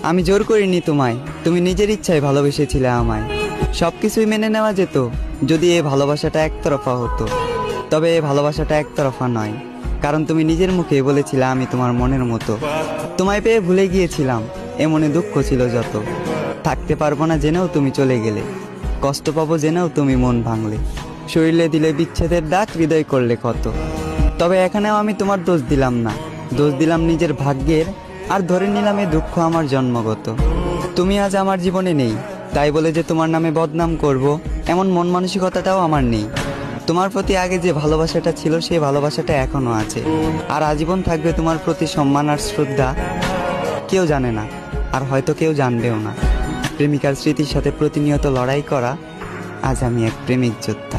আমি জোর করিনি তোমায়, তুমি নিজের ইচ্ছায় ভালোবেসেছিলে আমায়। সব কিছুই মেনে নেওয়া যেত যদি এই ভালোবাসাটা একতরফা হতো। তবে এই ভালোবাসাটা একতরফা নয়, কারণ তুমি নিজের মুখে বলেছিলে আমি তোমার মনের মতো। তোমায় পেয়ে ভুলে গিয়েছিলাম, এ মনে দুঃখ ছিল যত। থাকতে পারবো না জেনেও তুমি চলে গেলে, কষ্ট পাবো জেনেও তুমি মন ভাঙলে। শরীরে দিলে বিচ্ছেদের দাগ, হৃদয় করলে কত। তবে এখানেও আমি তোমার দোষ দিলাম না, দোষ দিলাম নিজের ভাগ্যের। আর ধরে নিলাম এ দুঃখ আমার জন্মগত। তুমি আজ আমার জীবনে নেই, তাই বলে যে তোমার নামে বদনাম করব এমন মন মানসিকতাটাও আমার নেই। তোমার প্রতি আগে যে ভালোবাসাটা ছিল সেই ভালোবাসাটা এখনো আছে, আর আজীবন থাকবে তোমার প্রতি সম্মান আর শ্রদ্ধা। কেউ জানে না, আর হয়তো কেউ জানবেও না, প্রেমিকার স্মৃতির সাথে প্রতিনিয়ত লড়াই করা আজ আমি এক প্রেমিক যোদ্ধা।